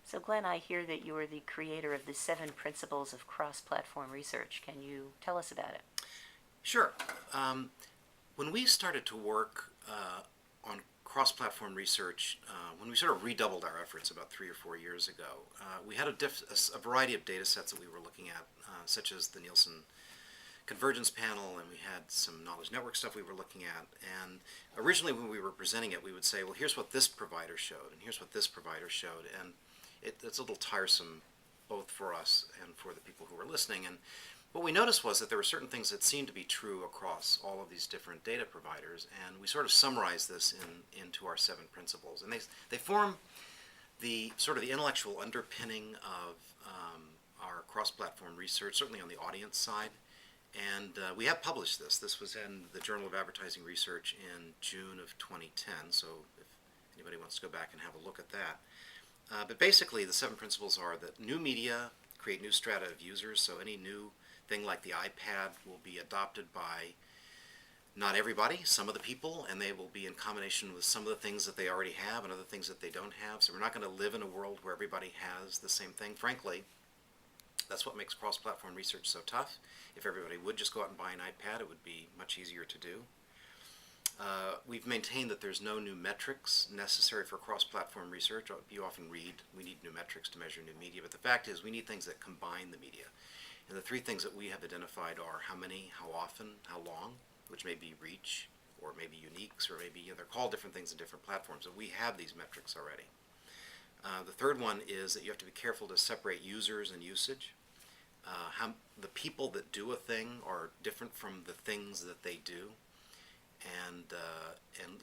So, Glenn, I hear that you are the creator of the 7 principles of cross-platform research. Can you tell us about it? Sure. Um, when we started to work on cross-platform research, when we sort of redoubled our efforts about 3 or 4 years ago, we had a variety of data sets that we were looking at, such as the Nielsen Convergence Panel, and we had some knowledge network stuff we were looking at. And originally, when we were presenting it, we would say, well, here's what this provider showed, and here's what this provider showed. And it's a little tiresome both for us and for the people who were listening. And what we noticed was that there were certain things that seemed to be true across all of these different data providers, and we sort of summarized this into our 7 principles. And they form the sort of the intellectual underpinning of our cross-platform research, certainly on the audience side. And we have published this. This was in the Journal of Advertising Research in June of 2010, so if anybody wants to go back and have a look at that. But basically, the 7 principles are that new media create new strata of users, so any new thing like the iPad will be adopted by not everybody, some of the people, and they will be in combination with some of the things that they already have and other things that they don't have. So we're not going to live in a world where everybody has the same thing. Frankly, that's what makes cross-platform research so tough. If everybody would just go out and buy an iPad, it would be much easier to do. We've maintained that there's no new metrics necessary for cross-platform research. You often read, we need new metrics to measure new media, but the fact is we need things that combine the media. And the 3 things that we have identified are how many, how often, how long, which may be reach, or maybe uniques, or maybe they're called different things in different platforms, and we have these metrics already. The third one is that you have to be careful to separate users and usage. How the people that do a thing are different from the things that they do. And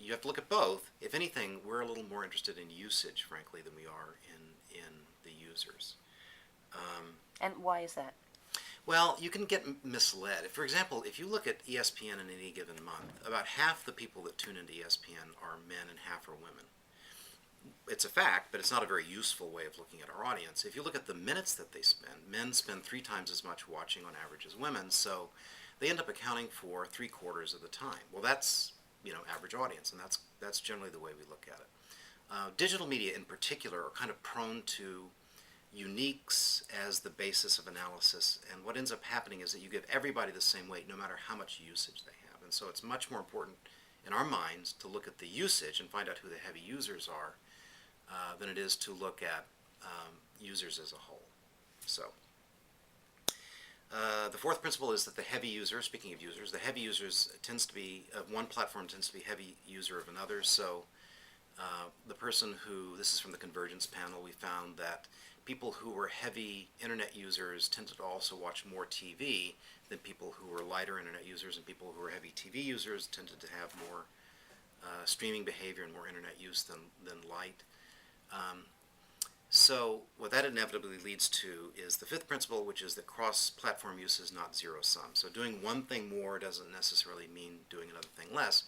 you have to look at both. If anything, we're a little more interested in usage, frankly, than we are in the users. And why is that? Well, you can get misled. For example, if you look at ESPN in any given month, about half the people that tune into ESPN are men and half are women. It's a fact, but it's not a very useful way of looking at our audience. If you look at the minutes that they spend, men spend 3 times as much watching on average as women, so they end up accounting for 3/4 of the time. Well, that's average audience, and that's generally the way we look at it. Digital media in particular are kind of prone to uniques as the basis of analysis, and what ends up happening is that you give everybody the same weight no matter how much usage they have. And so it's much more important in our minds to look at the usage and find out who the heavy users are than it is to look at users as a whole. So the 4th principle is that the heavy user, speaking of users, the heavy users tends to be, one platform tends to be heavy user of another. So the person who, this is from the Convergence Panel, we found that people who were heavy internet users tended to also watch more TV than people who were lighter internet users, and people who were heavy TV users tended to have more streaming behavior and more internet use than light. So what that inevitably leads to is the 5th principle, which is that cross-platform use is not zero-sum. So doing one thing more doesn't necessarily mean doing another thing less.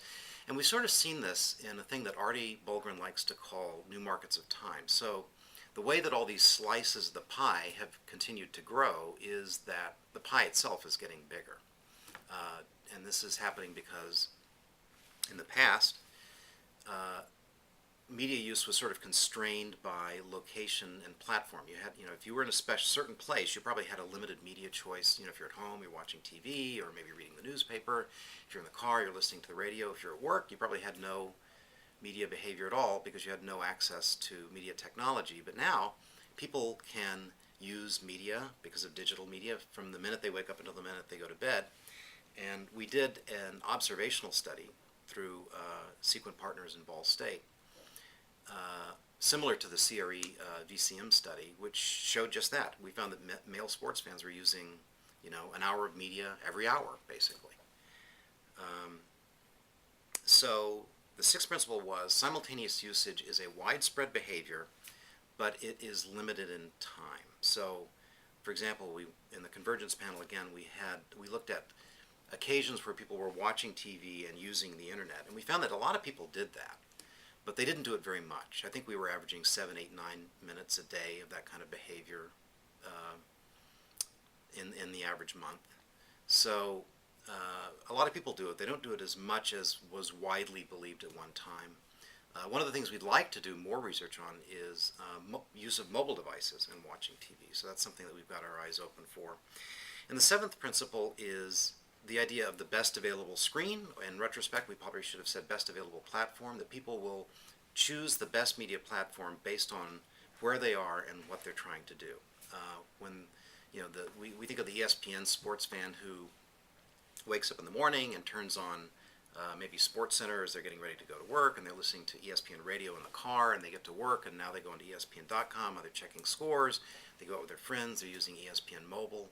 And we've sort of seen this in a thing that Artie Bulgren likes to call new markets of time. So the way that all these slices of the pie have continued to grow is that the pie itself is getting bigger. And this is happening because in the past, media use was sort of constrained by location and platform. You had, if you were in a certain place, you probably had a limited media choice. If you're at home, you're watching TV or maybe reading the newspaper. If you're in the car, you're listening to the radio. If you're at work, you probably had no media behavior at all because you had no access to media technology. But now, people can use media because of digital media from the minute they wake up until the minute they go to bed. And we did an observational study through Sequent Partners in Ball State, similar to the CRE VCM study, which showed just that. We found that male sports fans were using, an hour of media every hour, basically. So the 6th principle was simultaneous usage is a widespread behavior, but it is limited in time. So, for example, in the Convergence Panel, again, we looked at occasions where people were watching TV and using the internet, and we found that a lot of people did that. But they didn't do it very much. I think we were averaging 7, 8, 9 minutes a day of that kind of behavior in the average month. So a lot of people do it. They don't do it as much as was widely believed at one time. One of the things we'd like to do more research on is use of mobile devices in watching TV. So that's something that we've got our eyes open for. And the seventh principle is the idea of the best available screen. In retrospect, we probably should have said best available platform, that people will choose the best media platform based on where they are and what they're trying to do. When we think of the ESPN sports fan who wakes up in the morning and turns on maybe Sports Center as they're getting ready to go to work, and they're listening to ESPN radio in the car, and they get to work, and now they go into ESPN.com, or they're checking scores, they go out with their friends, they're using ESPN Mobile.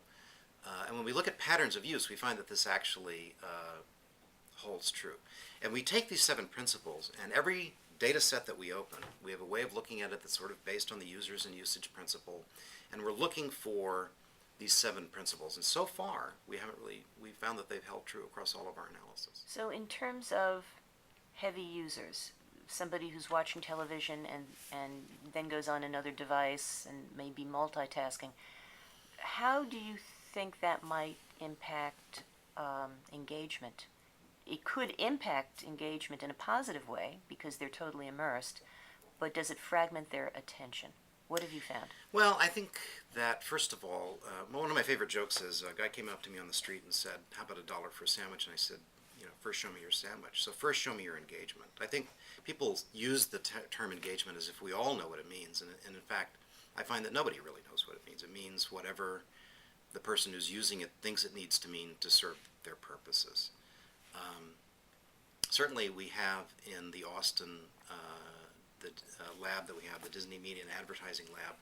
And when we look at patterns of use, we find that this actually holds true. And we take these seven principles, and every data set that we open, we have a way of looking at it that's sort of based on the users and usage principle, and we're looking for these seven principles. And so far, we found that they've held true across all of our analysis. So in terms of heavy users, somebody who's watching television and then goes on another device and may be multitasking, how do you think that might impact engagement? It could impact engagement in a positive way because they're totally immersed, but does it fragment their attention? What have you found? Well, I think that, first of all, one of my favorite jokes is a guy came up to me on the street and said, "How about $1 for a sandwich?" And I said, first show me your sandwich. So first show me your engagement. I think people use the term engagement as if we all know what it means. And in fact, I find that nobody really knows what it means. It means whatever the person who's using it thinks it needs to mean to serve their purposes. Certainly we have in the Austin lab that we have, the Disney Media and Advertising Lab,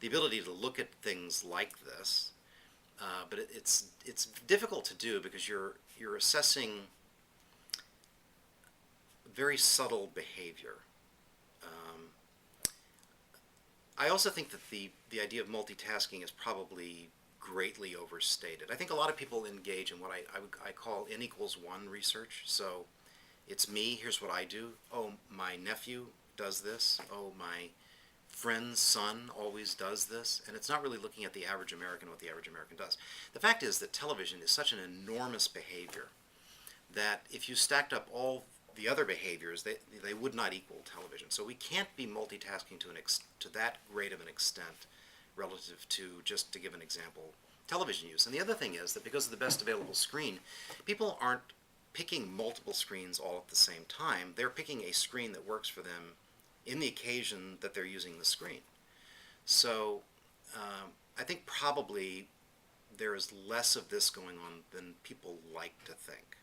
the ability to look at things like this, but it's difficult to do because you're assessing very subtle behavior. I also think that the idea of multitasking is probably greatly overstated. I think a lot of people engage in what I call N=1 research. So it's me, here's what I do. Oh, my nephew does this. Oh, my friend's son always does this. And it's not really looking at the average American, what the average American does. The fact is that television is such an enormous behavior that if you stacked up all the other behaviors, they would not equal television. So we can't be multitasking to that great of an extent relative to, just to give an example, television use. And the other thing is that because of the best available screen, people aren't picking multiple screens all at the same time. They're picking a screen that works for them in the occasion that they're using the screen. So I think probably there is less of this going on than people like to think.